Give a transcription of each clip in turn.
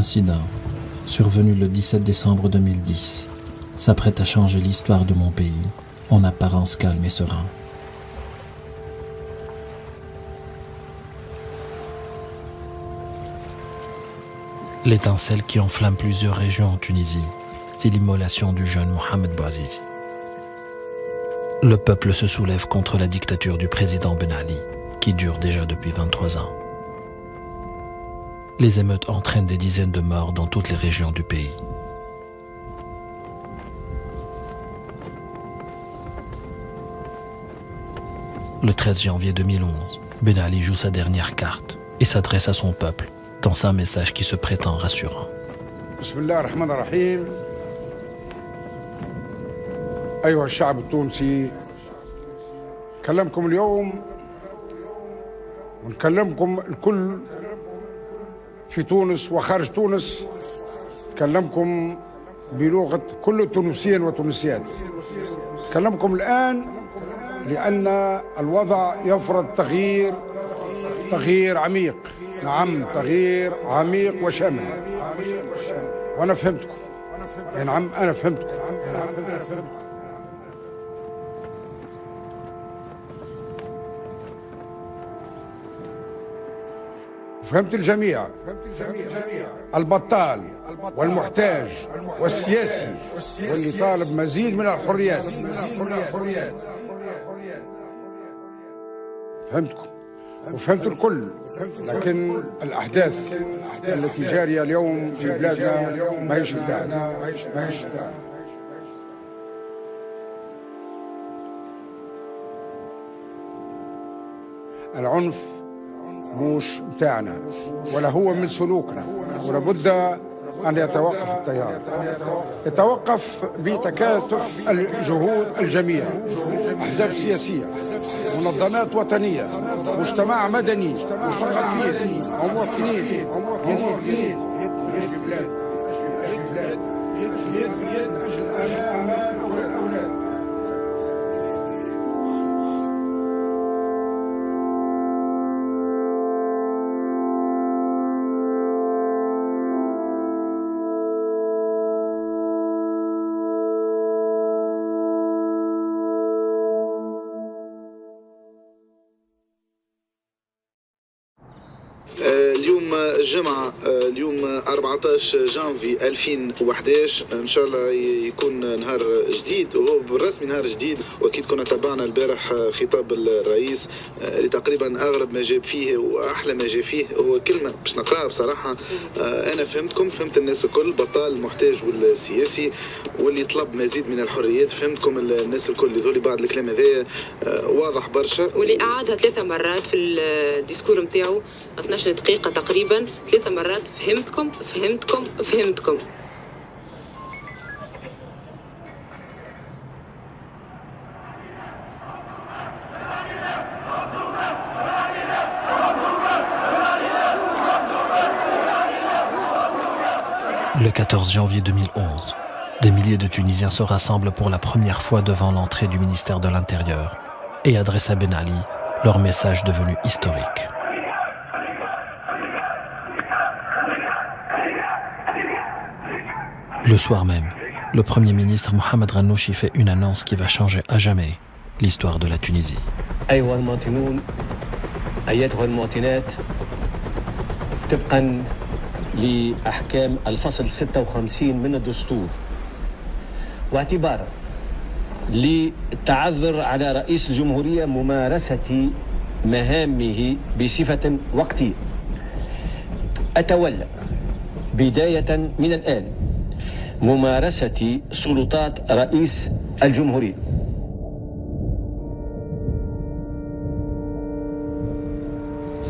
L'incident, survenu le 17 décembre 2010, s'apprête à changer l'histoire de mon pays, en apparence calme et serein. L'étincelle qui enflamme plusieurs régions en Tunisie, c'est l'immolation du jeune Mohamed Bouazizi. Le peuple se soulève contre la dictature du président Ben Ali, qui dure déjà depuis 23 ans. Les émeutes entraînent des dizaines de morts dans toutes les régions du pays. Le 13 janvier 2011, Ben Ali joue sa dernière carte et s'adresse à son peuple dans un message qui se prétend rassurant. Bismillah ar-Rahman ar-Rahim. أيها الشعب التونسي، كلمكم اليوم ونكلمكم الكل في تونس وخارج تونس، كلمكم بلغة كل التونسيين والتونسيات. كلمكم الآن لأن الوضع يفرض تغيير عميق، نعم تغيير عميق وشامل. وأنا فهمتكم، نعم أنا فهمتكم. فهمت الجميع، البطال والمحتاج والسياسي واللي طالب مزيد من الحريات. فهمتكم وفهمت الكل، لكن الأحداث التي جارية اليوم في بلادنا ما هيش متاعنا. العنف مش متاعنا ولا هو من سلوكنا، ولابد أن يتوقف التيار، يتوقف بتكاتف الجهود الجميع، أحزاب سياسية، منظمات وطنية، مجتمع مدني، مثقفين ومواطنين. اليوم الجمعة، اليوم 14 جانفي 2011، إن شاء الله يكون نهار جديد، وهو بالرسمي نهار جديد. وأكيد كنا تابعنا البارح خطاب الرئيس اللي تقريبا أغرب ما جاب فيه وأحلى ما جاب فيه هو كلمة باش نقراها بصراحة. أنا فهمت الناس الكل، بطال المحتاج والسياسي واللي طلب مزيد من الحريات. فهمتكم الناس الكل. يظهر لي بعض الكلام هذايا واضح برشا، واللي أعادها 3 مرات في الديسكور نتاعو 12 دقيقة تقريبا، 3 مرات. فهمتكم. Le 14 janvier 2011, des milliers de Tunisiens se rassemblent pour la première fois devant l'entrée du ministère de l'Intérieur et adressent à Ben Ali leur message devenu historique. Le soir même, le Premier ministre Mohamed Ghannouchi fait une annonce qui va changer à jamais l'histoire de la Tunisie. أيها المواطنون، أيتها المواطنات، طبقا لأحكام الفصل 56 من الدستور، واعتبارا للتعذر على رئيس الجمهورية ممارسة مهامه بصفة وقتية، أتولى بداية من الآن ممارسة سلطات رئيس الجمهورية.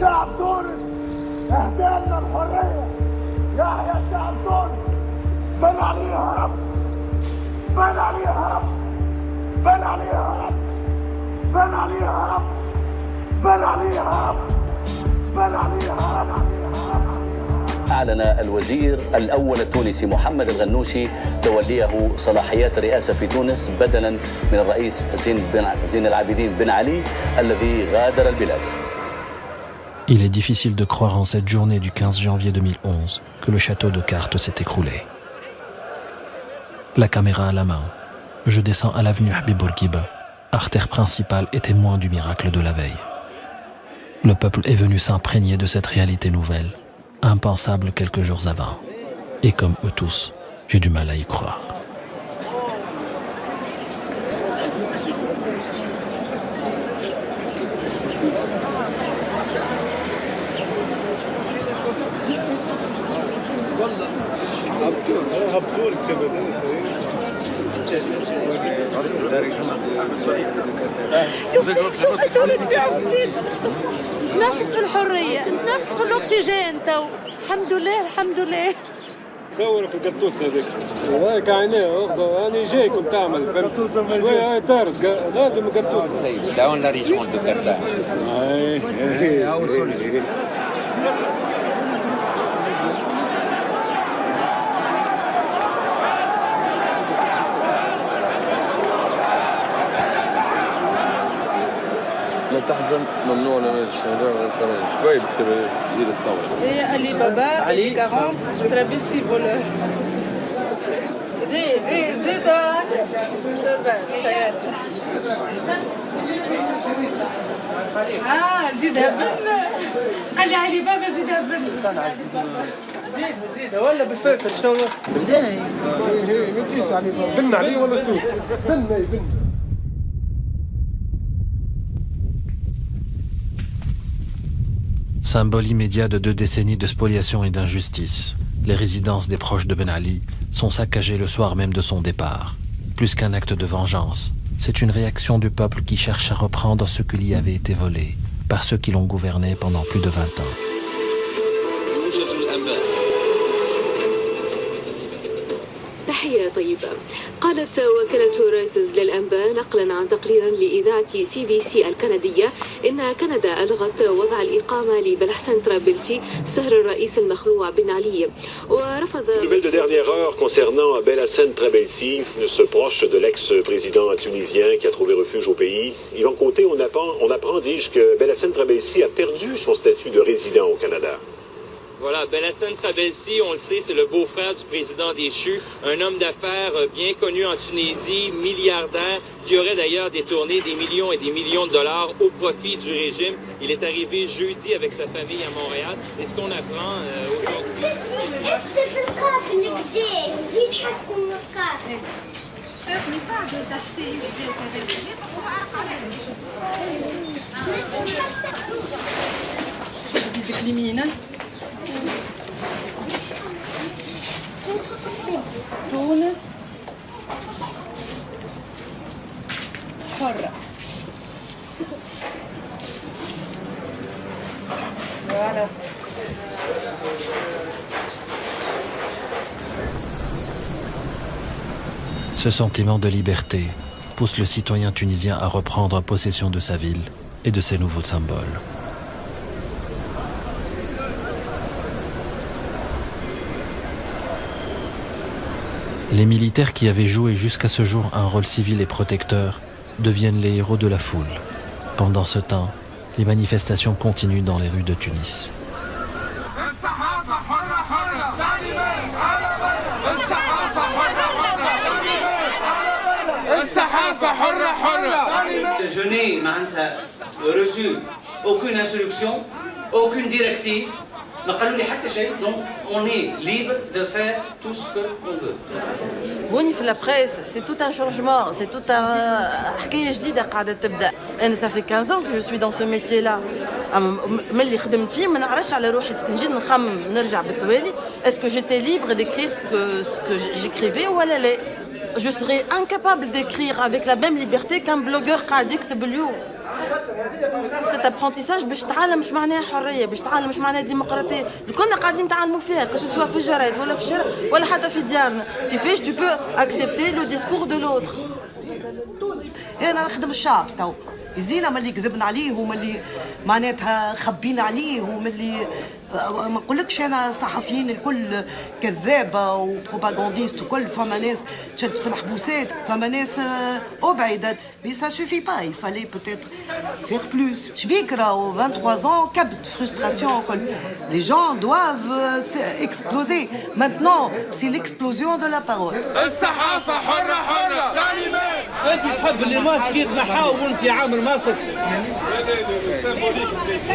شعب تونس اهدالنا الحرية، يحيى شعب تونس. بل عليها رب، بل عليها رب، بل عليها رب، بل عليها رب، بل عليها رب، بل عليها رب. أعلن الوزير الأول التونسي محمد الغنوشي توليه صلاحيات الرئاسة في تونس بدلا من الرئيس زين العابدين بن علي الذي غادر البلاد. Il est difficile de croire en cette journée du 15 janvier 2011 que le château de cartes s'est écroulé. La caméra à la main, je descends à l'avenue Habib Bourguiba, artère principale et témoin du miracle de la veille. Le peuple est venu s'imprégner de cette réalité nouvelle, impensable quelques jours avant. Et comme eux tous, j'ai du mal à y croire. نفس الحرية نفس الأكسجين تو الحمد لله الحمد لله تصورك القطوس هذاك هاي كعيناه اخذوا انا جايكم تعمل فهمت شويه هاي طارت غادم القطوس داون لا ريجون دو كارتا لا تحزن ممنوع لنا الشهداء شوي بكتب تسجيل الثورة. هي علي بابا علي 40 ترابيسي فولور. زيد شربان زيدها بن قال لي علي بابا زيدها بن زيد ولا بالفلتر شنو؟ بالله ما تجيش علي بابا بن عليه ولا سوس بن Symbole immédiat de 2 décennies de spoliation et d'injustice, les résidences des proches de Ben Ali sont saccagées le soir même de son départ. Plus qu'un acte de vengeance, c'est une réaction du peuple qui cherche à reprendre ce qui lui avait été volé par ceux qui l'ont gouverné pendant plus de 20 ans. تحية طيبة. قالت وكالة رويترز للأنباء نقلا عن تقرير لإذاعة CBC الكندية إن كندا ألغت وضع الإقامة لبلحسن طرابلسي سهر الرئيس المخلوع بن علي ورفض. Nouvelle de dernière heure concernant Belhassan Trabelsi, ce proche de l'ex-président tunisien qui a trouvé refuge au pays. Yvan Côté, on apprend, dis-je, que Belhassan Trabelsi a perdu son statut de résident au Canada. Voilà, Belhassan Trabelsi, on le sait, c'est le beau-frère du président déchu, un homme d'affaires bien connu en Tunisie, milliardaire, qui aurait d'ailleurs détourné des millions et des millions de dollars au profit du régime. Il est arrivé jeudi avec sa famille à Montréal. Et ce qu'on apprend aujourd'hui... تونس حرة. Voilà. Ce sentiment de liberté pousse le citoyen tunisien à reprendre possession de sa ville et de ses nouveaux symboles. Les militaires qui avaient joué jusqu'à ce jour un rôle civil et protecteur deviennent les héros de la foule. Pendant ce temps, les manifestations continuent dans les rues de Tunis. Je n'ai reçu aucune instruction, aucune directive. Donc on est libre de faire tout ce qu'on veut. La presse, c'est tout un changement, c'est tout un حكاية جديدة قاعدة تبدأ. أنا ça fait 15 ans que je suis dans ce métier-là. ملي خدمت فيه ما نعرفش على روحي نجي نخمم نرجع بالتوالي. Est-ce que j'étais libre d'écrire ce que j'écrivais ou لا لا? Je serais incapable d'écrire avec la même liberté qu'un blogueur قاعد يكتب اليوم. cet apprentissage باش تعلم مش معناها حريه باش تعلم مش معناها ديمقراطيه اللي كنا قاعدين نتعلموا فيها كش سواء في الجرايد ولا في الشارع ولا حتى في ديارنا كيفاش tu peux accepter le discours de l'autre. انا نخدم الشعب تو يزينا من اللي كذبنا عليه ومن اللي معناتها خبينا عليه ومن اللي ما نقولكش انا صحفيين الكل كذابه وبروباغانديست وكل، فما ناس تشد في الحبوسات، فما ناس ابعدت، مي سا سوفي با، il fallait peut-être faire plus. شبيك راهو 23 ans كبت فرستراسيون كل، les gens doivent exploser. Maintenant c'est l'explosion de la parole. الصحافه حره حره كلمات. انت تحب اللي ماسك يتنحاو وانت عامل ماسك. سيمبوليك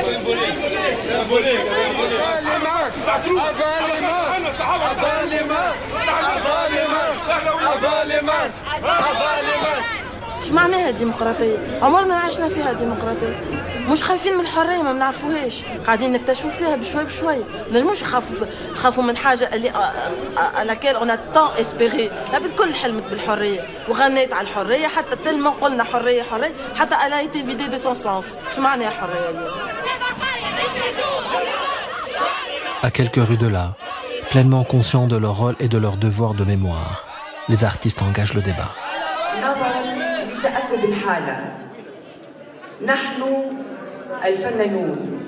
سيمبوليك سيمبوليك. اش معناها الديمقراطية؟ عمرنا ما عشنا فيها ديمقراطية. مش خايفين من الحرية، ما بنعرفوهاش، قاعدين نكتشفوا فيها بشوي بشوي. ما نجموش نخافوا من حاجة اللي laquelle on a tant espéré. لابد كل حلمت بالحرية وغنيت على الحرية، حتى تلما قلنا حرية حرية حتى elle a été vidée de son sens. اش معناها حرية اليوم؟ À quelques rues de là, pleinement conscients de leur rôle et de leur devoir de mémoire, les artistes engagent le débat. نظرا لتأكد الحالة، نحن الفنانون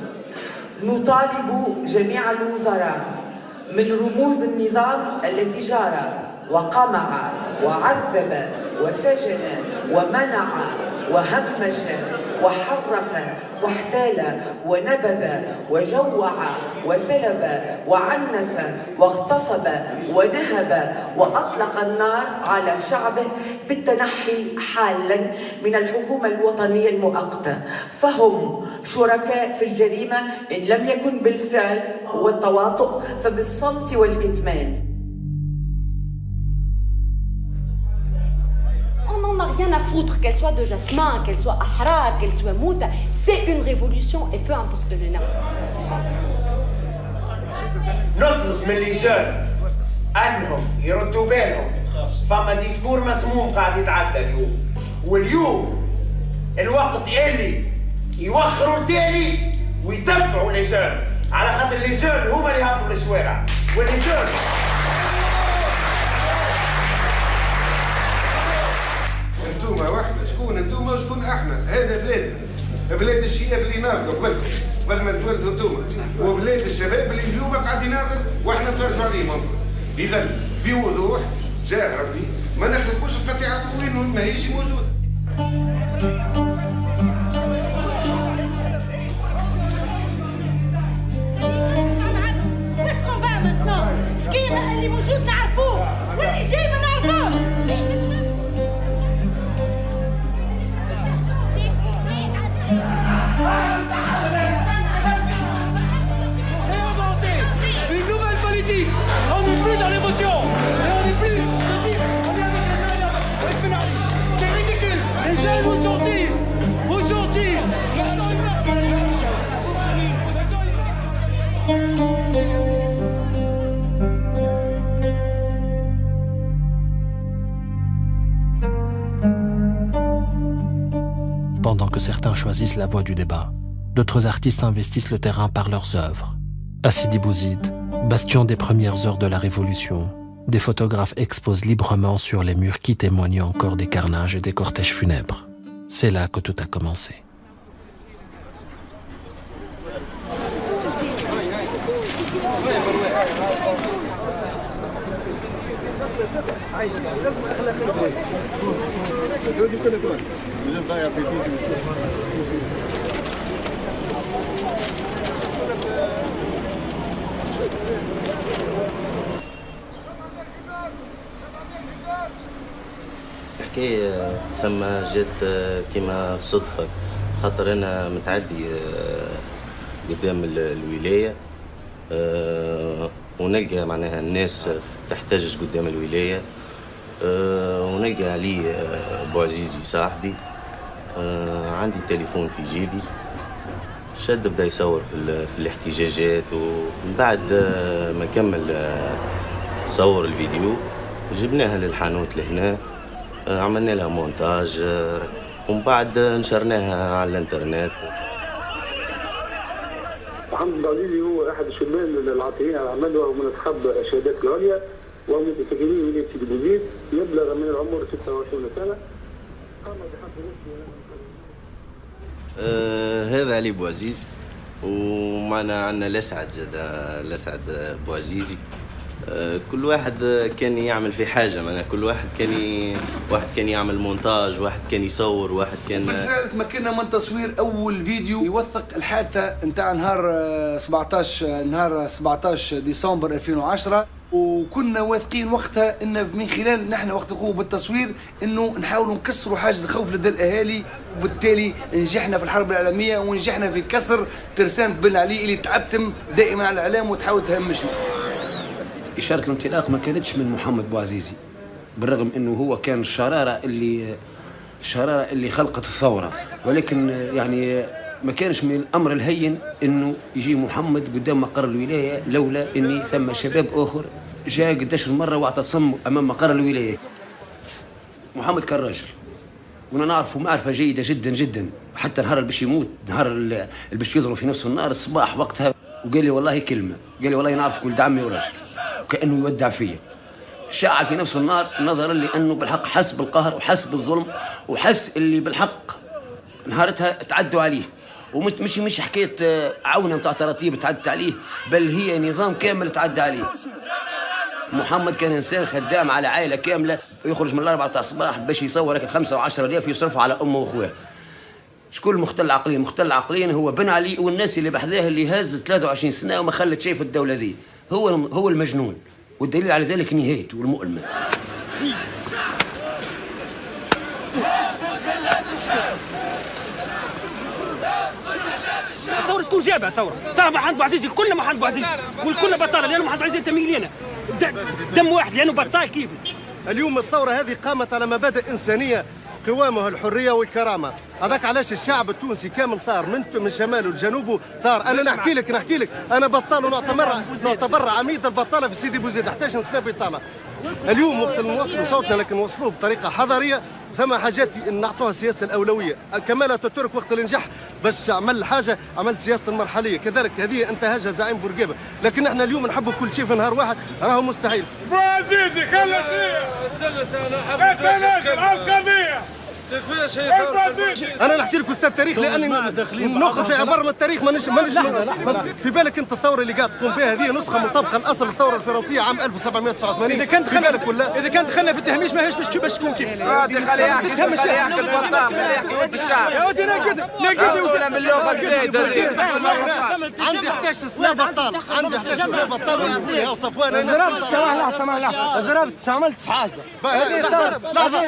نطالب جميع الوزراء من رموز النظام الذي جار وقمع وعذب وسجن ومنع وهمش وحرف واحتال ونبذ وجوع وسلب وعنف واغتصب ونهب وأطلق النار على شعبه بالتنحي حالا من الحكومة الوطنية المؤقتة، فهم شركاء في الجريمة إن لم يكن بالفعل والتواطؤ فبالصمت والكتمان. On n'a rien à foutre, qu'elle soit de Jasmin, qu'elle soit Ahrar, qu'elle soit Mouta, c'est une révolution et peu importe le nom. نطلب من اللجان انهم يردوا بالهم، فما ديسكور مسموم قاعد يتعدى اليوم، واليوم الوقت اللي يوخروا التالي ويتبعوا اللجان، على خاطر اللجان هما اللي يهبطوا للشوارع، واللجان انتوما واحنا، شكون انتوما وشكون احنا؟ هذا بلادنا، بلاد الشياب اللي ناضلوا قبل ما تولدوا انتوما، وبلاد الشباب اللي اليوم قاعد يناضل واحنا نتفرجوا عليهم. اذا بوضوح جاه ربي ما نخلقوش القطيعه وين ماهيش موجوده. وين سكون فا ماتنون؟ سكيما اللي موجود نعرفوه واللي جاي ما نعرفوش. Une nouvelle politique. On n'est plus dans l'émotion. Et on n'est plus. On est avec les jeunes. C'est ridicule. Les jeunes vont sortir. Vont sortir. Pendant que certains choisissent la voie du débat, d'autres artistes investissent le terrain par leurs œuvres. À Sidi Bouzid, bastion des premières heures de la Révolution, des photographes exposent librement sur les murs qui témoignent encore des carnages et des cortèges funèbres. C'est là que tout a commencé. الحكاية تسمى جات كيما الصدفة، خاطر أنا متعدي قدام الولاية ونلقى معناها الناس تحتجج قدام الولاية، ونلقى علي بوعزيزي صاحبي عندي تليفون في جيبي، شد بدا يصور في الاحتجاجات، ومن بعد ما كمل صور الفيديو جبناها للحانوت لهنا، عملنا لها مونتاج ومن بعد نشرناها على الانترنت. محمد العزيزي هو احد الشبان العاطلين على العمل وهو من اصحاب الشهادات العليا وهو من ساكنين ولايه سيدي بوزيد، يبلغ من العمر 26 سنه، قام بحفظ نفسه هذا علي بوعزيزي، ومعنا عندنا الأسعد زاد، الأسعد بوعزيزي. كل واحد كان يعمل في حاجة، معناها كل واحد كان يعمل مونتاج، واحد كان يصور، واحد كان بالفعل تمكنا من تصوير أول فيديو يوثق الحادثة نتاع نهار 17 ديسمبر 2010. وكنا واثقين وقتها ان من خلال نحن وقت نقوم بالتصوير انه نحاولوا نكسروا حاجز الخوف لدى الاهالي، وبالتالي نجحنا في الحرب العالميه ونجحنا في كسر ترسانة بن علي اللي تعتم دائما على الاعلام وتحاول تهمشنا. اشاره الانطلاق ما كانتش من محمد بوعزيزي، بالرغم انه هو كان الشراره اللي خلقت الثوره، ولكن يعني ما كانش من الامر الهين انه يجي محمد قدام مقر الولايه، لولا اني ثم شباب اخر جاء قداش المره واعتصم امام مقر الولايه. محمد كان راجل وانا نعرفه معرفه جيده جدا جدا، حتى نهار اللي باش يموت، نهار اللي باش يضرب في نفسه النار الصباح وقتها، وقال لي والله كلمه، قال لي والله نعرفك ولد عمي وراجل، وكانه يودع فيا. شعل في نفسه النار نظرا لانه بالحق حس بالقهر وحس بالظلم، وحس اللي بالحق نهارتها تعدوا عليه، ومش حكايه عونه نتاع تراتيب تعدت عليه، بل هي نظام كامل تعدى عليه. محمد كان انسان خدام على عائله كامله، يخرج من 4 تاع الصباح باش يصور لك 5 و10 ريال يصرفوا على امه واخوه. شكون المختل عقليا؟ مختل عقليا هو بن علي والناس اللي بحذاه اللي هز 23 سنه وما خلت شيء في الدوله ذي، هو المجنون، والدليل على ذلك نهايته المؤلمه. الثورة شكون جابها الثورة؟ محمد بوعزيزي، كلنا محمد بوعزيزي، والكلنا بطالة، لأنه محمد بوعزيزي ينتمي لينا. دم واحد لأنه بطال كيف. اليوم الثورة هذه قامت على مبادئ إنسانية قوامها الحرية والكرامة، هذاك علاش الشعب التونسي كامل ثار من شماله لجنوبه ثار. أنا نحكي لك أنا بطال ونعتبر عميد البطالة في سيدي بوزيد، 11 سنة بطالة. اليوم وقت نوصلوا صوتنا لكن نوصلوه بطريقة حضارية، ثم حاجات نعطوها سياسة الأولوية. كمال أتاتورك وقت اللي نجح باش عمل حاجة عملت سياسة المرحلية، كذلك هذه انتهجها زعيم بورقيبة، لكن احنا اليوم نحبوا كل شيء في نهار واحد راهو مستحيل. بوعزيزي خلص فيها، استنى سنة تنازل على القضية. انا نحكي لك استاذ تاريخ لاني ناخذ في عباره من التاريخ ما في بالك انت الثوره اللي قاعد تقوم بها هذه نسخه مطابقه لاصل الثوره الفرنسيه عام 1789. اذا كانت دخلنا في التهميش ماهيش باش تكون كيف. خليه يحكي البطال، خليه يحكي ولد الشعب. يا ودي نقدر من اللغه الزايده. عندي 11 سنه بطال، عندي 11 سنه بطال ويعرفوني يا صفوان. انا سامح ضربت ما عملتش حاجه. لحظه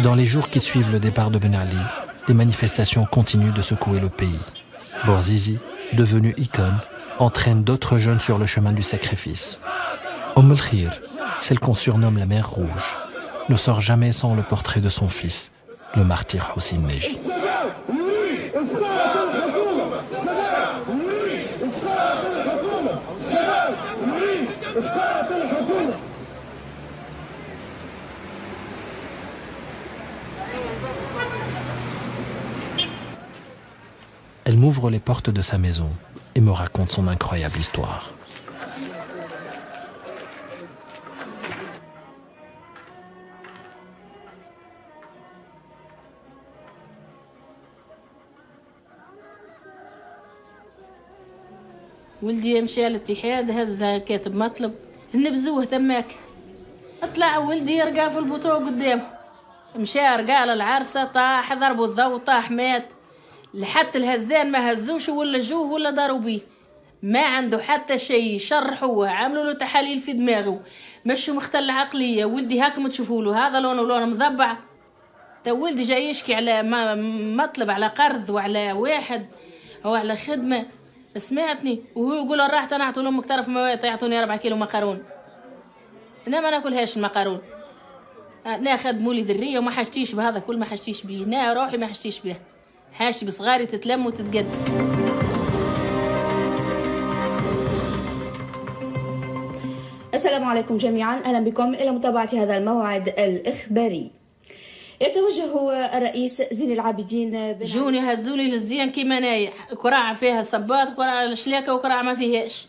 Dans les jours qui suivent le départ de Ben Ali, des manifestations continuent de secouer le pays. Bouazizi, devenu icône, entraîne d'autres jeunes sur le chemin du sacrifice. El Khir, celle qu'on surnomme la mer rouge, ne sort jamais sans le portrait de son fils, le martyr Hossein Neji. Elle m'ouvre les portes de sa maison et me raconte son incroyable histoire. ولدي مشى للاتحاد، هز كاتب مطلب نبزوه ثماك، طلع ولدي يرقى في البطوع قدامه، مشى رقى على العرسة، طاح ضربوا الضوء، طاح مات، لحتى الهزان ما هزوش ولا جوه ولا داروا بيه، ما عنده حتى شيء، شرحوه عملوا له تحاليل في دماغه، مش مختل عقلية. ولدي هاكم تشوفوا له هذا لونه ولونه مضبع، تا ولدي جاي يشكي على مطلب، على قرض وعلى واحد او على خدمة، سمعتني وهو يقول راح نعطوا لهم مكترف مواد يعطوني 4 كيلو مقارون، انا ما ناكلهاش المقارون، ناخذ مولي ذريه وما حشتيش بهذا كل ما حشتيش بيه، نا روحي ما حشتيش به، حاشي بصغاري تتلم وتتقدم. السلام عليكم جميعا، اهلا بكم الى متابعه هذا الموعد الاخباري. يتوجه الرئيس زين العابدين جوني هزوني للزين كيما نايح، كراعة فيها صباط، كراعة الشلاكة وكراعة ما فيهاش،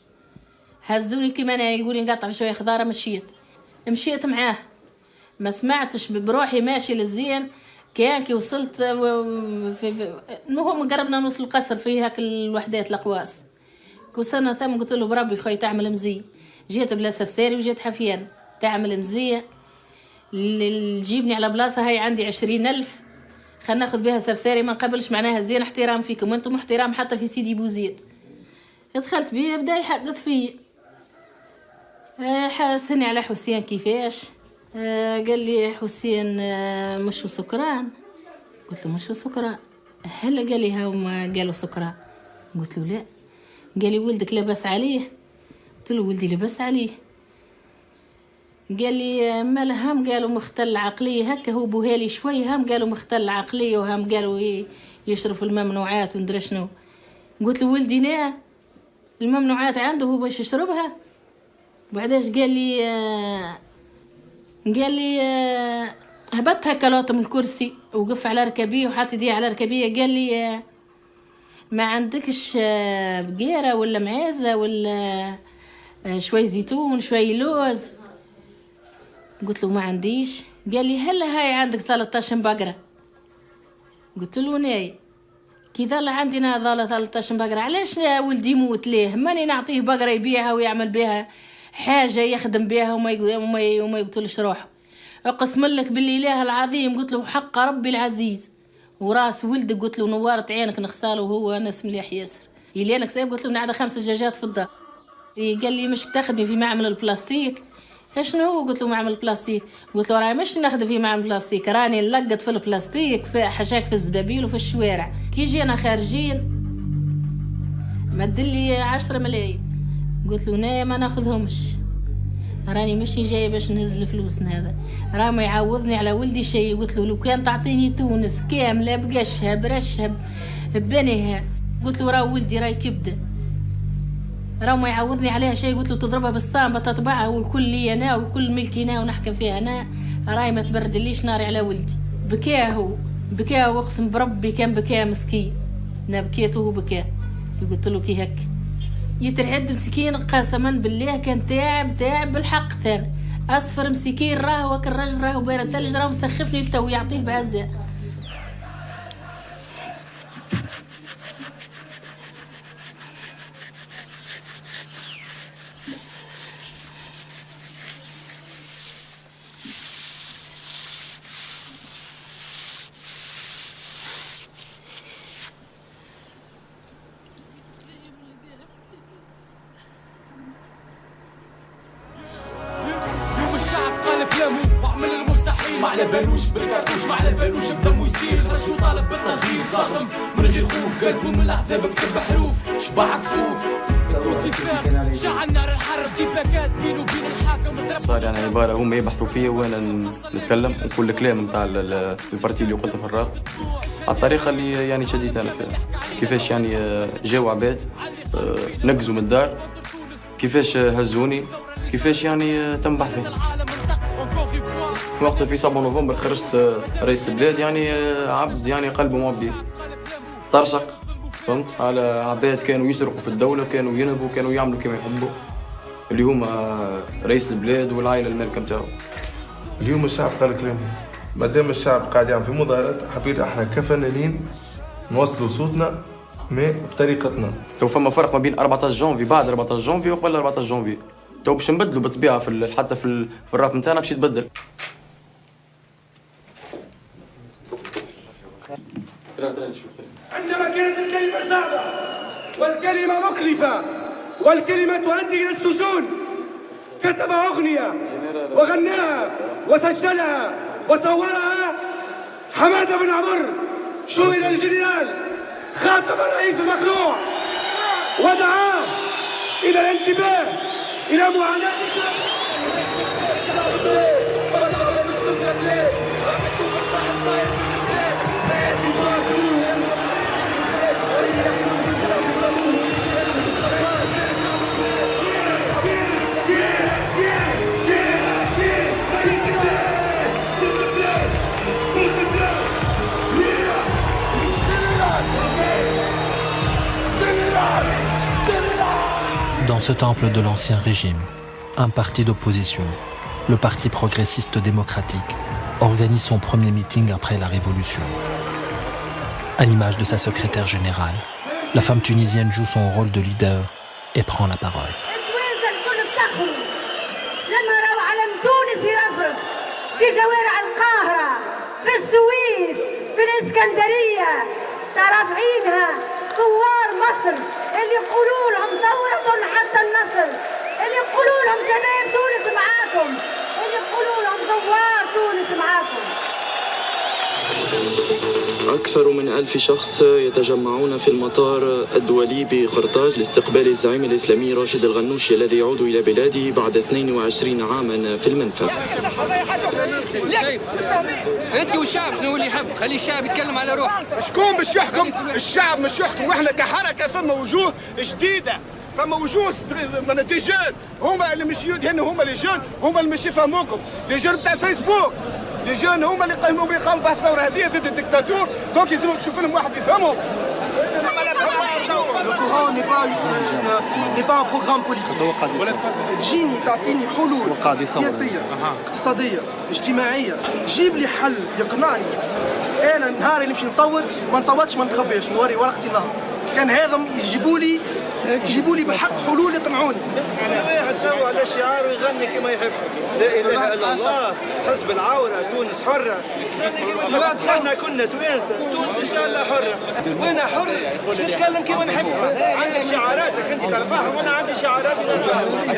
هزوني كيما نايح، يقولي نقطع بشوية خضارة، مشيت معاه ما سمعتش بروحي ماشي للزين كان كي وصلت المهم قربنا نوصل القصر في هاك الوحدات القواس كوصلنا ثم قلت له بربي خويا تعمل مزيه جيت بلا سفساري وجيت حفيان تعمل مزيه جيبني على بلاصه هاي عندي 20,000 خلنا ناخذ بها سفساري ما نقبلش معناها زين احترام فيكم انتم احترام حتى في سيدي بوزيد دخلت بيه بدا يحدث فيا حاسني على حسين كيفاش قال لي حسين مش سكران قلت له مش سكران هلا قال لي هما قالوا سكران قلت له لا قال لي ولدك لبس عليه قلت له ولدي لبس عليه قال لي ماله هم قالوا مختل عقليه هكا هو بوهالي شوي هم قالوا مختل عقليه وهم قالوا يشرف الممنوعات وندري شنو قلت له ولدي نا الممنوعات عنده هو باش يشربها بعداش قال لي هبط هكا لوطم الكرسي وقف على ركبيه وحط يديه على ركبيه قال لي ما عندكش بقيره ولا معازه ولا شوي زيتون شوي لوز قلت له ما عنديش قال لي هلا هاي عندك 13 بقره قلت له ناي كي ظل عندنا ظل 13 بقره علاش ولدي يموت ليه ماني نعطيه بقره يبيعها ويعمل بها حاجه يخدم بها وما يقتلش روحه اقسم لك بالله العظيم قلت له حق ربي العزيز وراس ولدك قلت له نورت عينك نغساله وهو ناس مليح ياسر يلي انا كسب قلت له نعاد 5 دجاجات في الدار قال لي مش تخدمي في معمل البلاستيك شنو قلت له معمل البلاستيك قلت له راي مش نخدم في معمل البلاستيك راني نلقط في البلاستيك في حشاك في الزبابيل وفي الشوارع كي جينا خارجين مدلي 10 ملايين قلت له نا ما ناخذهمش راني مشي جاي باش نهز الفلوس هذا راه ما يعوضني على ولدي شيء قلت له لو كان تعطيني تونس كامله بقشها برشها ببنيها قلت له راه ولدي راي كبده راه ما يعوضني عليها شيء قلت له تضربها بالصامبه تطبعها والكل لي انا والكل ملكي انا ونحكم فيها انا راي ما تبردليش ناري على ولدي بكاه اقسم بربي كان بكاه مسكين انا بكيته وهو بكاه قلت له كي هك يترعد مسكين قسما بالله كان تعب بالحق ثاني اصفر مسكين راه وك الرجل راه بارد ثلج راه مسخفني لتو يعطيه بعزه ما على بالوش بالكرتوش ما على بالوش بدمو يسير خرج وطالب بالتغيير صادم من غير خوف قلبه من العذاب كتب حروف شباع كفوف التونسي فاهم شعل نار الحرج جيب باكات بينه وبين الحاكم صار يعني عباره هم يبحثوا فيا وانا نتكلم ونقول الكلام نتاع البارتي اللي قلته في الراب على الطريقه اللي يعني شديت انا فيها كيفاش يعني جاوا عباد نقزوا من الدار كيفاش هزوني كيفاش يعني تم بحثي وقتها في 7 نوفمبر خرجت رئيس البلاد يعني عبد يعني قلبه معبي طرشق فهمت على عباد كانوا يسرقوا في الدولة كانوا ينهبوا كانوا يعملوا كما يحبوا اللي هما رئيس البلاد والعائلة المالكة نتاعو. اليوم الشعب قال كلامه ما دام الشعب قاعد يعمل في مظاهرات حبينا احنا كفنانين نوصلوا صوتنا ما بطريقتنا. تو فما فرق ما بين 14 جونفي بعد 14 جونفي وقبل 14 جونفي. تو باش نبدلوا بالطبيعة حتى في الراب نتاعنا باش يتبدل. عندما كانت الكلمة صعبة والكلمة مكلفة والكلمة تؤدي إلى السجون كتب أغنية وغناها وسجلها وصورها حمادة بن عمر شو إلى الجنرال خاطب الرئيس المخلوع ودعاه إلى الانتباه إلى معاناة الشعب. Dans ce temple de l'ancien régime, un parti d'opposition, le Parti progressiste démocratique organise son premier meeting après la Révolution. À l'image de sa secrétaire générale, la femme tunisienne joue son rôle de leader et prend la parole. في شوارع القاهرة، في السويس، في الإسكندرية، رافعينها ثوار مصر اللي يقولوا لهم ثورة حتى النصر، اللي يقولوا لهم شباب تونس معاكم، اللي يقولوا لهم ثوار تونس معاكم. أكثر من 1000 شخص يتجمعون في المطار الدولي بقرطاج لاستقبال الزعيم الإسلامي راشد الغنوشي الذي يعود إلى بلاده بعد 22 عاما في المنفى. أنت والشعب شنو اللي يحب؟ خلي الشعب يتكلم على روحه. شكون باش يحكم؟ الشعب مش يحكم، واحنا كحركة فما وجوه جديدة، فما وجوه من دي جون، هما اللي مش يدهنوا، هما اللي جون، هما اللي مش يفهموكم، دي جون بتاع الفيسبوك. لي جون هما اللي قاموا بالثوره هذه ضد الدكتاتور، دونك لازم تشوف لهم واحد يفهمهم. Le Coran n'est pas un programme politique. تجيني تعطيني حلول سياسيه اقتصاديه اجتماعيه، جيب لي حل يقنعني. انا نهار اللي نمشي نصوت ما نصوتش ما نتخباش، نوري ورقتي النهار. كان هذا يجيبوا لي بالحق حلول يقنعوني. واحد تو على شعار ويغني كما يحب، لا اله الا الله، حزب العوره، تونس حره. احنا كنا توانسه، تونس ان شاء الله حره، وانا حر باش نتكلم كما نحب. عندك شعاراتك انت ترفعهم وانا عندي شعاراتي نرفعهم.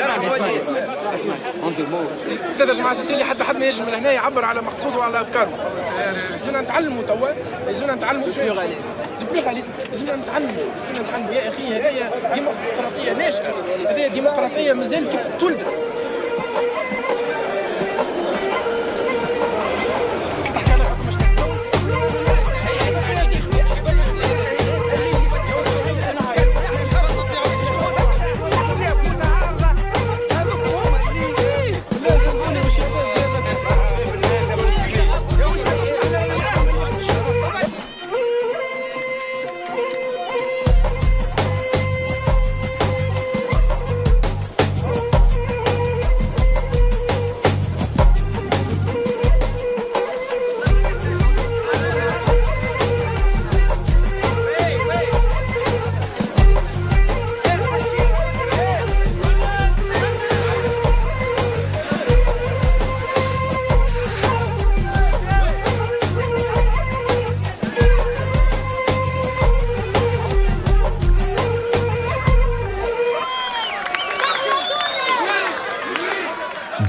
يا جماعه التالي حتى ما يجي من هنا يعبر على مقصوده وعلى افكاره. لازمنا نتعلموا توا، لازمنا نتعلموا شويه البلوراليزم، لازمنا نتعلموا يا اخي. هذه ديمقراطيه ناشئه، هذه ديمقراطيه مازالت كيف تولدت.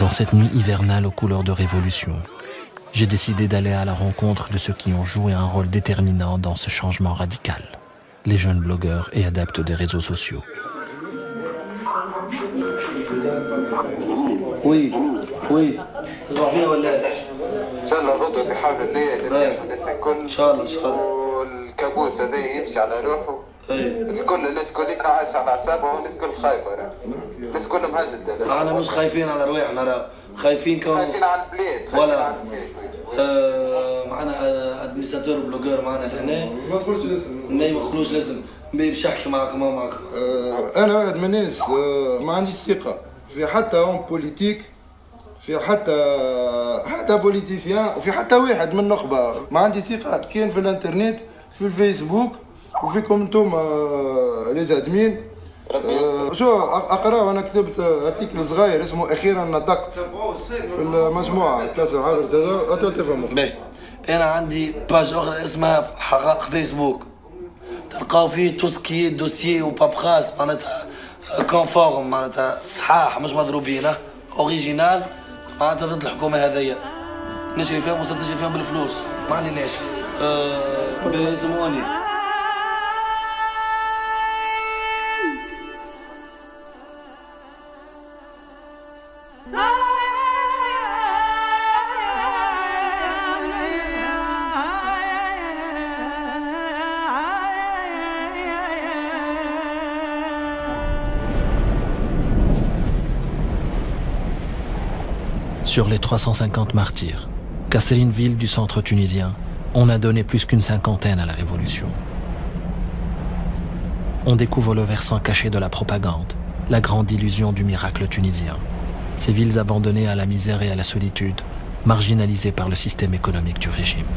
Dans cette nuit hivernale aux couleurs de révolution, j'ai décidé d'aller à la rencontre de ceux qui ont joué un rôle déterminant dans ce changement radical, les jeunes blogueurs et adeptes des réseaux sociaux. Oui. تصبح ولا ان شاء الله غدوه بحول الله الناس الكل ان شاء الله والكابوس هذا يمشي على روحه. الكل الناس الكل عايش على اعصابها والناس الكل خايفه، الناس الكل مهدده. احنا مش خايفين على رواحنا، راه خايفين على البلاد ولا معنا ادمنستراتور بلوجر معنا لهنا ما يدخلوش لازم باش يحكي معكم انا واحد من الناس ما عنديش ثقه في حتى هون بوليتيك، في حتى بوليتيسيان، وفي حتى واحد من النخبه. ما عندي ثقه كاين في الانترنت، في الفيسبوك، وفيكم انتم لي زادمين. شو اقرا، انا كتبت ارتيكل صغير اسمه اخيرا نطقت في المجموعه 13 تفهموا. باهي، انا عندي باج اخرى اسمها حقائق فيسبوك، تلقاو فيه توسكي دوسيي وبابخاس معناتها كونفورم، معناتها صحاح مش مضروبين، اوريجينال معناتها ضد الحكومه هذيا. نشري فيهم وصرت نشري فيهم بالفلوس، ما عليناش. يسموني Sur les 350 martyrs, qu'à une ville du centre tunisien, on a donné plus qu'une cinquantaine à la révolution. On découvre le versant caché de la propagande, la grande illusion du miracle tunisien. ces villes abandonnées à la misère et à la solitude, marginalisées par le système économique du régime.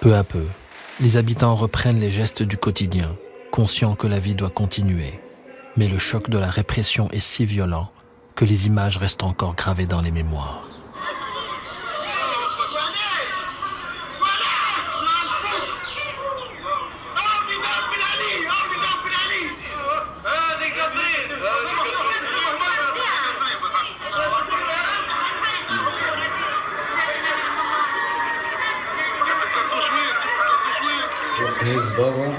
Peu à peu, les habitants reprennent les gestes du quotidien, conscients que la vie doit continuer. Mais le choc de la répression est si violent que les images restent encore gravées dans les mémoires. هز بابا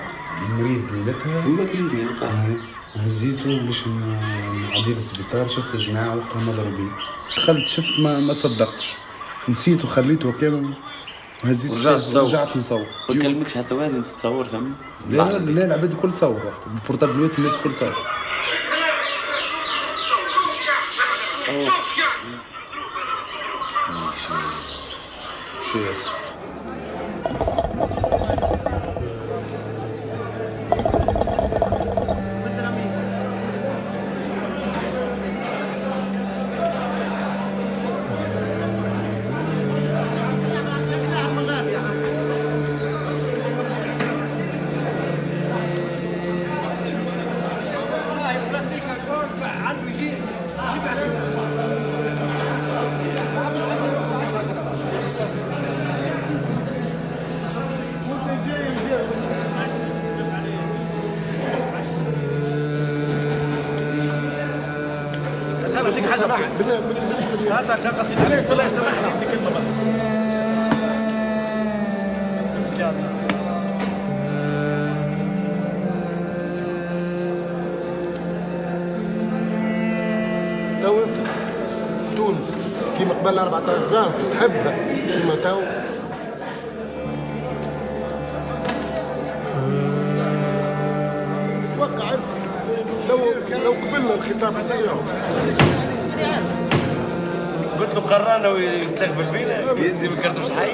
مريض ليلتها ما جيتني نلقاه هزيته باش نعدي للسبيطار. شفت الجماعه وقتها مضروبين، دخلت شفت ما صدقتش، نسيت وخليته كامل هزيته. رجعت نصور. ما كلمكش حتى واحد وانت تصور ثم؟ لا العباد الكل تصور وقتها بالبورتابلوات، الناس الكل تصور. شو ياسر نجيك حاجه بسيطه. هات قصيده عليك الله يسامحني انت كلمه بقى. تو تونس كيما قبل 14 عام تحبها كيما تو. توقع لو قبلنا الخطاب هذايا قلت له قرانا ويستقبل فينا يهزي من كرتوش حي.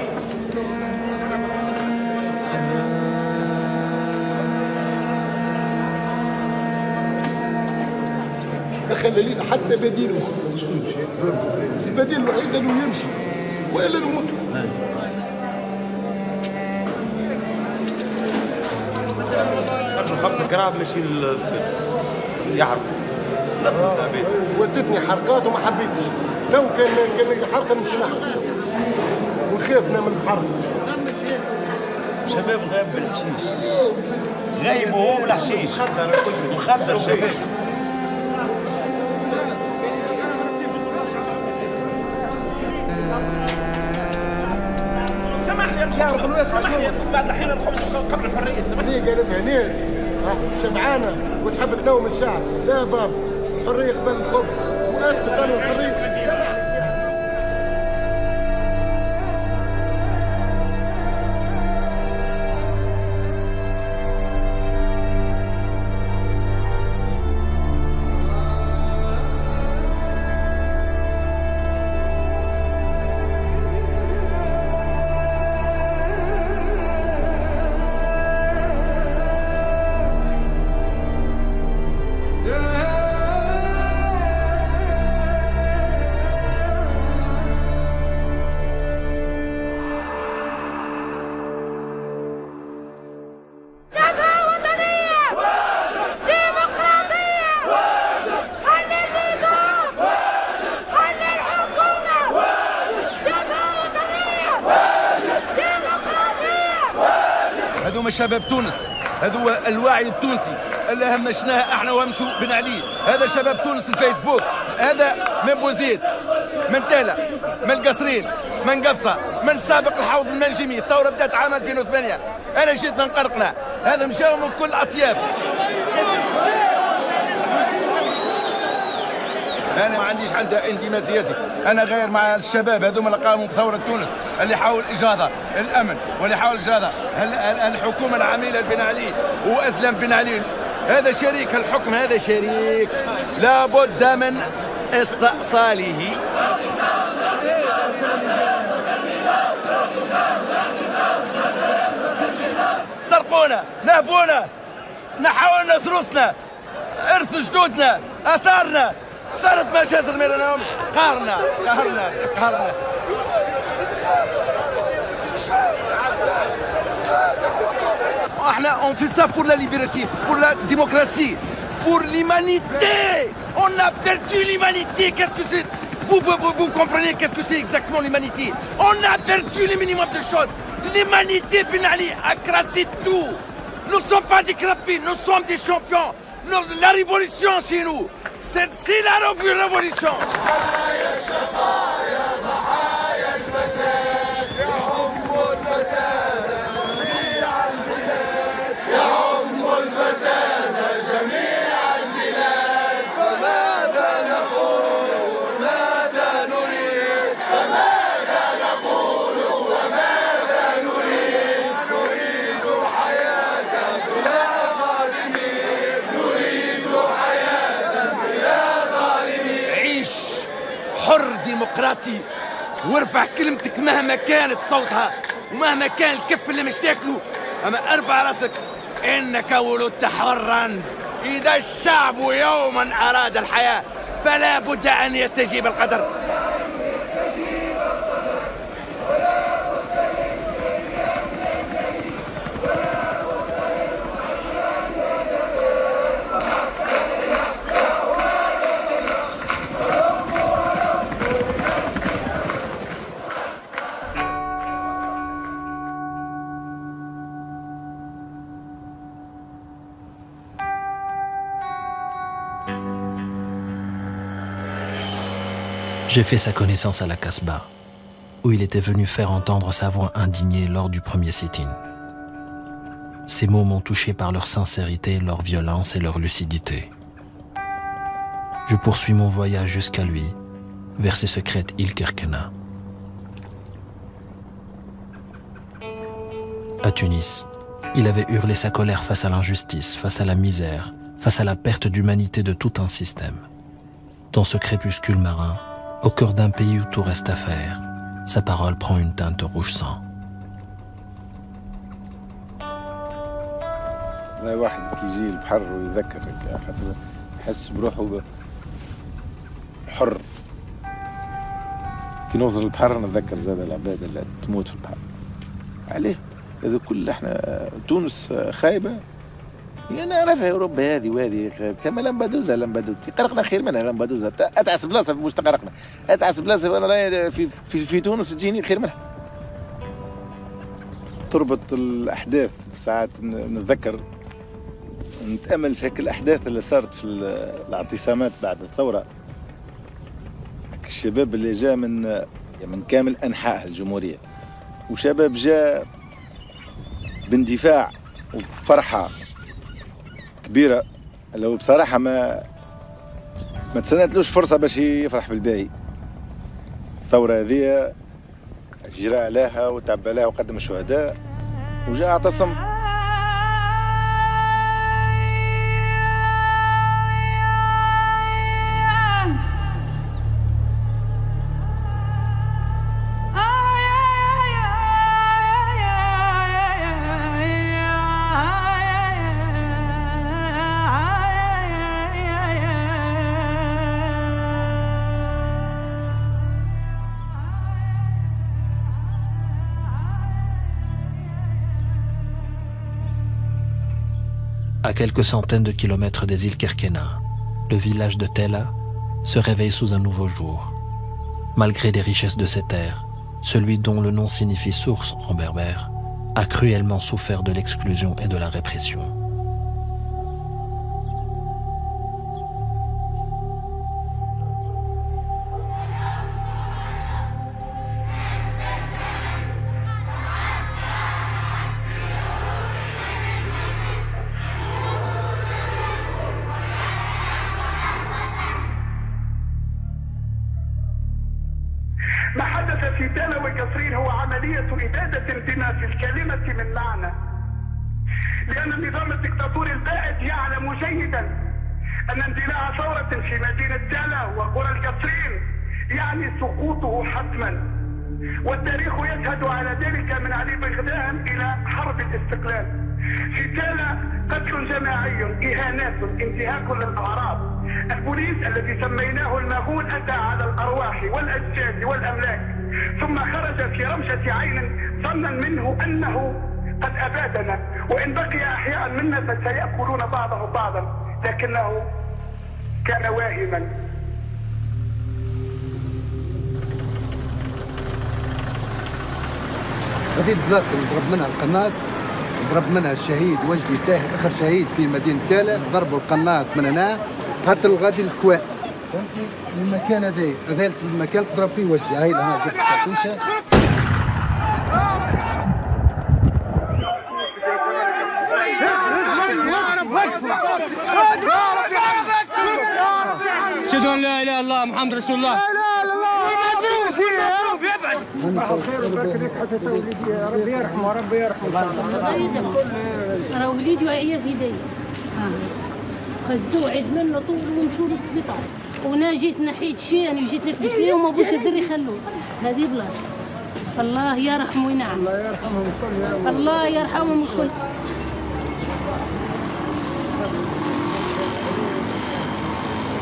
خلى لينا حتى بديل، البديل الوحيد انه يمشي والا نموتوا. خرجوا 5 كراب ماشيين للسفنكس يحرقوا نقلوا العباد. ودتني حرقات وما حبيتش. لو كان حرقه نمشي نحرق ونخافنا من الحرق. شباب غايب بالحشيش، غايب وهو بالحشيش مخدر شباب. سامحني بعد الحين الخبز قبل الحريه. سامحني قالتها ناس شبعانه وتحب تنوم الشعب. لا بابا، الحريه قبل الخبز واثبت انه الحريه. هذوما شباب تونس، هذو الوعي التونسي اللي همشناه احنا ومشوا بن علي. هذا شباب تونس الفيسبوك، هذا من بوزيد، من تالا، من القصرين، من قفصة، من سابق الحوض المنجمي. الثورة بدأت عام 2008، أنا جيت من قرقنة. هذا مشاو من كل الأطياف. انا ما عنديش عندها انتماء سياسي، انا غير مع الشباب هذوما اللي قاموا بثوره تونس، اللي حاول اجهاض الامن واللي حاول اجهاض الحكومه العميله بن علي واسلم بن علي. هذا شريك الحكم، هذا شريك لابد من استئصاله. سرقونا، نهبونا، نحاولنا زروسنا، ارث جدودنا، اثارنا، صارت مجازر ما لهمش، قهرنا. احنا on fait ça pour la liberté, pour la démocratie, pour l'humanité. On a perdu l'humanité. Qu'est-ce que c'est? Vous comprenez qu'est-ce que c'est exactement l'humanité? On a perdu le minimum de choses. L'humanité, Ben Ali, a crassé tout. Nous ne sommes pas des crapines, nous sommes des champions. La révolution chez nous, c'est la révolution. ديمقراطي وارفع كلمتك مهما كانت صوتها ومهما كان الكف اللي مش تاكله، اما ارفع راسك انك ولدت حرا. اذا الشعب يوما اراد الحياه فلا بد ان يستجيب القدر. J'ai fait sa connaissance à la Casbah, où il était venu faire entendre sa voix indignée lors du premier sit-in. Ces mots m'ont touché par leur sincérité, leur violence et leur lucidité. Je poursuis mon voyage jusqu'à lui, vers ses secrètes îles Kerkena. À Tunis, il avait hurlé sa colère face à l'injustice, face à la misère, face à la perte d'humanité de tout un système. Dans ce crépuscule marin, au cœur d'un pays où tout reste à faire, sa parole prend une teinte rouge sang. واحد كيجي البحر ويذكر خاطر يحس بروحه حر. كي نوصل البحر نتذكر زاد العباد اللي تموت في البحر. عليه؟ هذا كل احنا تونس خايبه. يعني عرفها اوروبا هذه وهذه كما لمبادوزا قرقنا خير منها لمبادوزا. اتعس بلاصه مش تقرقنا، اتعس بلاصه وانا في تونس تجيني خير منها. تربط الاحداث ساعات نتذكر نتامل في هيك الاحداث اللي صارت في الاعتصامات بعد الثوره. الشباب اللي جاء من كامل انحاء الجمهوريه، وشباب جاء باندفاع وفرحه كبيره، اللي هو بصراحه ما تسنتلوش فرصه باش يفرح بالباهي. الثوره هذه جرى عليها وتعب عليها وقدم الشهداء وجاء اعتصم. À quelques centaines de kilomètres des îles Kerkena, le village de Tella se réveille sous un nouveau jour. Malgré les richesses de ses terres, celui dont le nom signifie source en berbère a cruellement souffert de l'exclusion et de la répression. عملية إبادة بما في الكلمة من معنى، لأن النظام الدكتاتوري البائد يعلم جيدا أن اندلاع ثورة في مدينة تالا وقرى القصرين يعني سقوطه حتما، والتاريخ يشهد على ذلك من علي بغداد إلى حرب الاستقلال. في تالا قتل جماعي، إهانات، انتهاك للأعراض. البوليس الذي سميناه المغول أتى على الأرواح والأجساد والأملاك، ثم خرج في رمشة عين ظنا منه أنه قد أبادنا، وإن بقي أحياء منا فسيأكلون بعضه بعضا، لكنه كان واهما. هذه البلاصه اللي ضرب منها القناص، ضرب منها الشهيد وجدي ساهر، اخر شهيد في مدينه تالا، ضربوا القناص من هنا حتى الغادي الكواء. فهمتي؟ المكان هذا المكان تضرب فيه وجدي، هاي هنا لقيت الكرتوشه. أشهد أن لا إله إلا الله محمد رسول الله. لا إله إلا الله. صباح الخير وبارك فيك حتى وليدي، ربي يرحمه ربي يرحمه. راه وليدي وعيا في يدي، خزوا عيد منه طول ومشوا للسبيطار، وانا جيت نحيت شيء وجيت نكبس ليه وما بوش الدري يخلوه. هذه بلاصتي، الله يرحمه وينعم. الله يرحمهم الكل. الله يرحمهم الكل.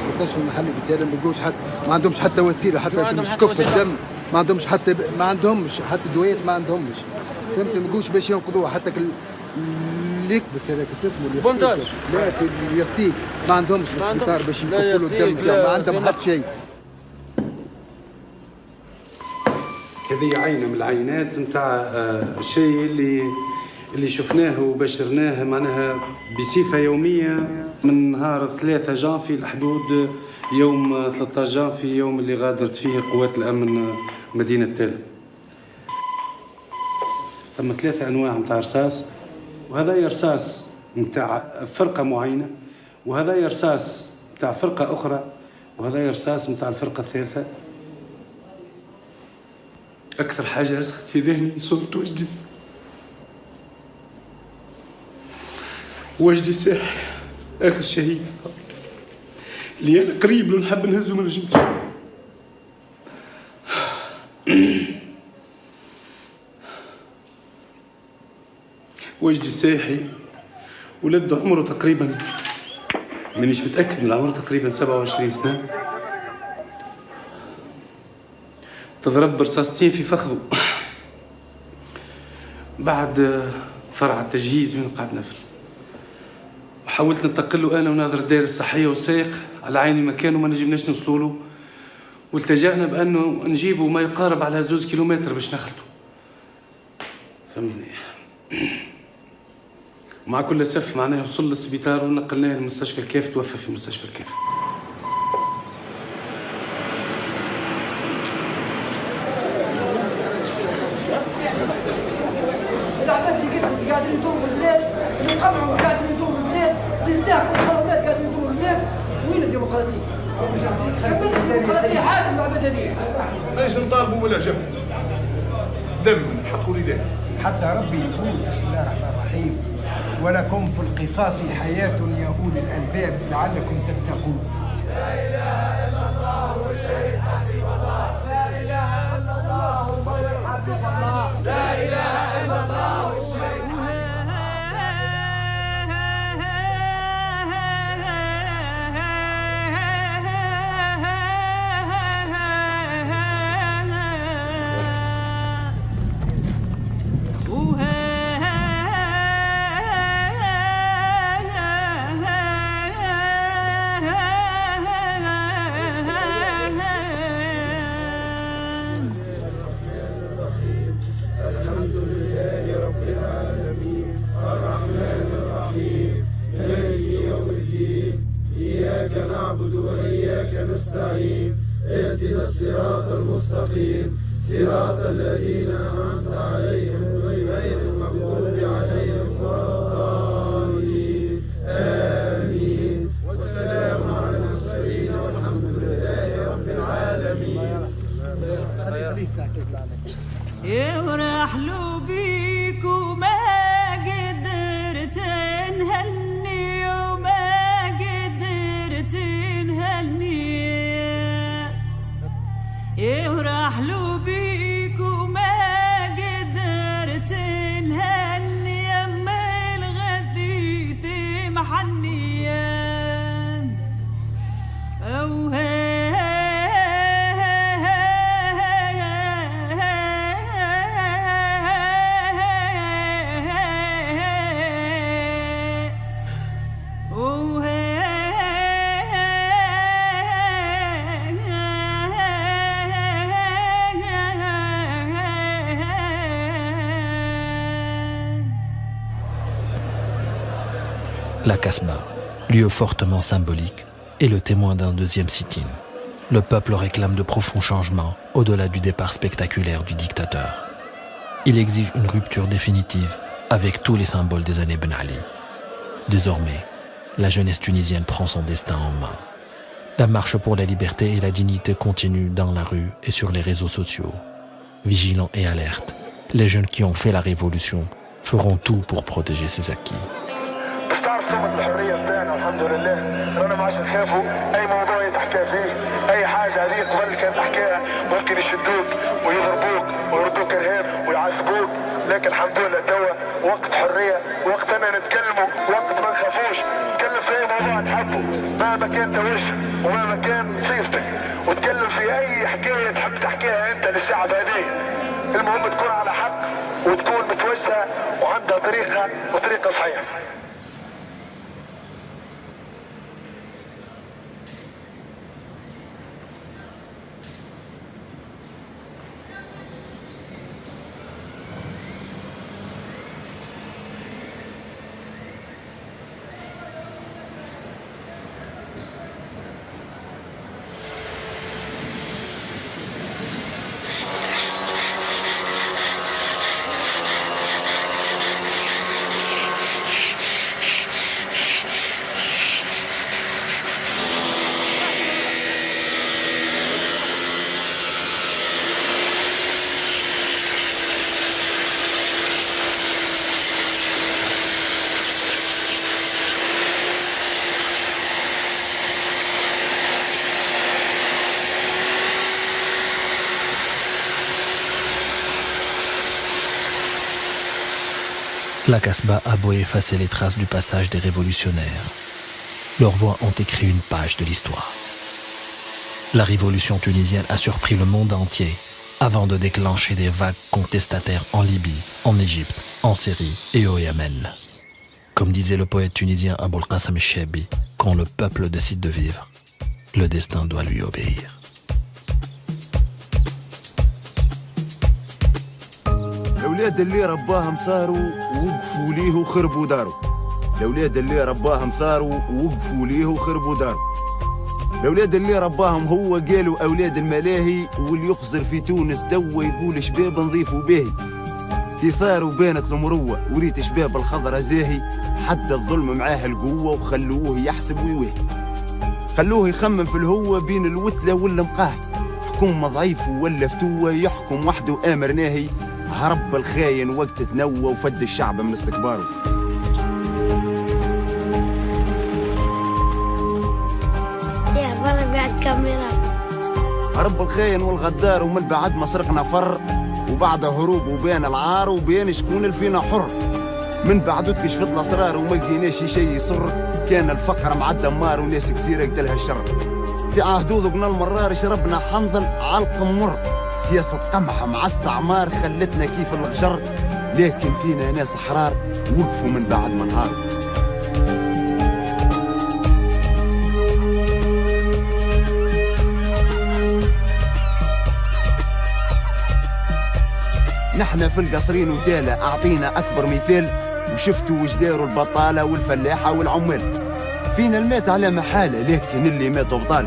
المستشفى المحلي بتاعنا ما بيلقوش حتى، ما عندهمش حتى وسيله حتى كف الدم، ما عندهمش حتى دويات، ما عندهمش. فهمت؟ ما بيلقوش باش ينقذوها حتى اليكبس هذاك اسمه بونداج، لا اليستيك ما عندهمش في السبيطار باش يكفوا له الدم بتاعهم، ما عندهم حتى شيء. هذه عينه من العينات نتاع الشيء اللي شفناه وبشرناه معناها بصفه يوميه من نهار 3 جانفي لحدود يوم 13 جانفي، يوم اللي غادرت فيه قوات الامن مدينه تالا. ثم 3 انواع نتاع رصاص، وهذا رصاص نتاع فرقه معينه، وهذا رصاص نتاع فرقه اخرى، وهذا رصاص نتاع الفرقه الثالثه. اكثر حاجه رسخت في ذهني صورة وجدي ساحي اخر شهيد اللي انا قريب له نحب نهزه من نجمش. وجدي ساحي ولده عمره تقريبا، مانيش متاكد من عمره، تقريبا 27 سنه، تضرب برصاصتين في فخذه. بعد فرع التجهيز وين قعد نفل، وحاولت ننتقله انا وناظر الدائره الصحيه وسايق على عين المكان وما نجمناش نوصلوا له، والتجأنا بانه نجيبه ما يقارب على 2 كيلومتر باش نخلطه. فهمتني؟ مع كل اسف معناه وصل للسبيطار ونقلناه لمستشفى الكاف، توفى في مستشفى الكاف. قاعدين يدوروا البلاد، ينقمعوا قاعدين يدوروا البلاد، ينتهكوا الحرمات قاعدين يدوروا البلاد. وين الديمقراطية؟ كمل الديمقراطية حاكم العباد هذه. ليش نطالبوا بالعجب؟ دم من حق ولدان. حتى ربي يقول بسم الله الرحمن الرحيم: ولكم في القصاص حياة يا أولي الألباب لعلكم تتقون. لا إله إلا الله والشهيد حبيب الله. لا إله إلا الله والشهيد حبيب الله. لا إله إلا الله والشهيد. نستعين اهدنا الصراط المستقيم صراط الذين أنعمت عليهم غير المغضوب عليهم ولا الضالين آمين. والسلام على المرسلين والحمد لله رب العالمين. ورحلوا بيك وما قدرت نهني وما قدرت نهني ورحلوا بيك وما قدرت نهني أما الغثيث محنية La Casbah, lieu fortement symbolique, est le témoin d'un deuxième sit-in. Le peuple réclame de profonds changements au-delà du départ spectaculaire du dictateur. Il exige une rupture définitive avec tous les symboles des années Ben Ali. Désormais, la jeunesse tunisienne prend son destin en main. La marche pour la liberté et la dignité continue dans la rue et sur les réseaux sociaux. Vigilants et alertes, les jeunes qui ont fait la révolution feront tout pour protéger ces acquis. باش تعرف ثمة الحرية بتاعنا الحمد لله، رانا ما عادش نخافوا أي موضوع يتحكى فيه، أي حاجة هذه قبل كان تحكيها ممكن يشدوك ويضربوك ويردوك إرهاب ويعذبوك، لكن الحمد لله توا وقت حرية، وقت أنا نتكلموا، وقت ما نخافوش، نتكلم في أي موضوع تحبه، مهما كان توجه ومهما كان صيغتك، وتكلم في أي حكاية تحب تحكيها أنت للشعب هذه، المهم تكون على حق وتكون متوجهة وعندها طريقة صحيحة. La Casbah a beau effacer les traces du passage des révolutionnaires. Leurs voix ont écrit une page de l'histoire. La révolution tunisienne a surpris le monde entier avant de déclencher des vagues contestataires en Libye, en Égypte, en Syrie et au Yémen. Comme disait le poète tunisien Aboul Qassam el-Chaibi, quand le peuple décide de vivre, le destin doit lui obéir. الأولاد اللي رباهم صاروا وقفوا ليه وخربوا داروا. الأولاد اللي رباهم صاروا وقفوا ليه وخربوا داروا. الأولاد اللي رباهم هو قالوا أولاد الملاهي، واللي يخزر في تونس دوا يقول شباب نضيفوا باهي. كي ثاروا بانت المروة وريت شباب الخضرة زاهي، حد الظلم معاه القوة وخلوه يحسب ويوهي. خلوه يخمم في الهوة بين الوتلة والمقاهي، حكومة ضعيف ولا فتوة يحكم وحده آمر ناهي. هرب الخاين وقت تنوى وفد الشعب من استكباره. يا برا بعد كاميرا. هرب الخاين والغدار ومن بعد ما سرقنا فر، وبعد هروب وبان العار وبان شكون اللي فينا حر. من بعد كشفت الاسرار وما لقيناش شيء يسر، كان الفقر مع الدمار وناس كثيره قتلها الشر. في عهدو ذقنا المرار شربنا حنظل علقم مر، سياسة قمح مع استعمار خلتنا كيف الغجر، لكن فينا ناس أحرار وقفوا من بعد ما انهاروا. نحنا في القصرين وتالا أعطينا أكبر مثال، وشفتوا وجداروا البطالة والفلاحة والعمال. فينا المات على محالة، لكن اللي ماتوا بطال،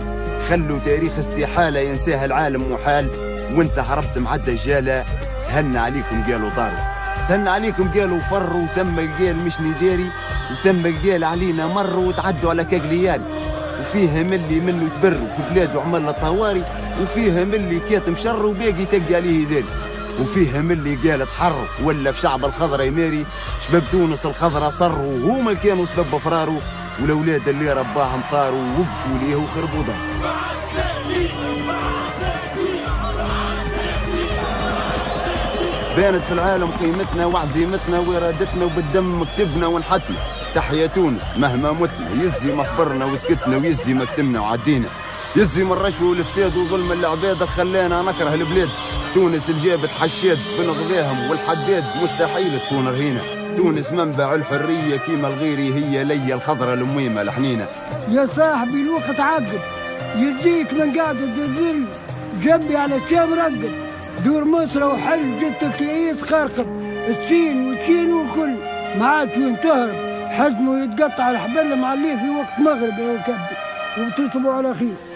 خلوا تاريخ استحالة ينساها العالم محال. وانت هربت مع الدجالة، سهلنا عليكم قالوا طاروا، سهلنا عليكم قالوا فروا، وثم القال مش نداري، وثم القال علينا مروا وتعدوا على كاقلياري. وفيها ملي منه يتبروا في بلاده عمل طواري، وفيها ملي كاتم شر وباقي تقي عليه ذالي. وفيها من اللي قالت حر ولا في شعب الخضرة يماري. شباب تونس الخضرة صروا وهما كانوا سبب فراروا، والأولاد اللي رباهم صاروا وقفوا ليه وخربوا دار. بانت في العالم قيمتنا وعزيمتنا وإرادتنا، وبالدم كتبنا ونحتنا. تحيا تونس مهما متنا، يزي ما صبرنا وسكتنا، ويزي ما كتمنا وعدينا. يزي من الرشوة والفساد وظلم العباد خلانا نكره البلاد. تونس اللي جابت حشاد بنغذاهم والحداد مستحيل تكون رهينة. تونس منبع الحرية كيما الغيري، هي ليا الخضرة الميمة الحنينة. يا صاحبي الوقت عقب، يديك من قاعدة الظل جنبي على الشام رقب. دور مصر وحل جدتك يعيس خارقب، السين والشين والكل ما عادش وين تهرب. حزمه يتقطع الحبل معليه في وقت مغرب يا كبدي، وتصبوا على خير.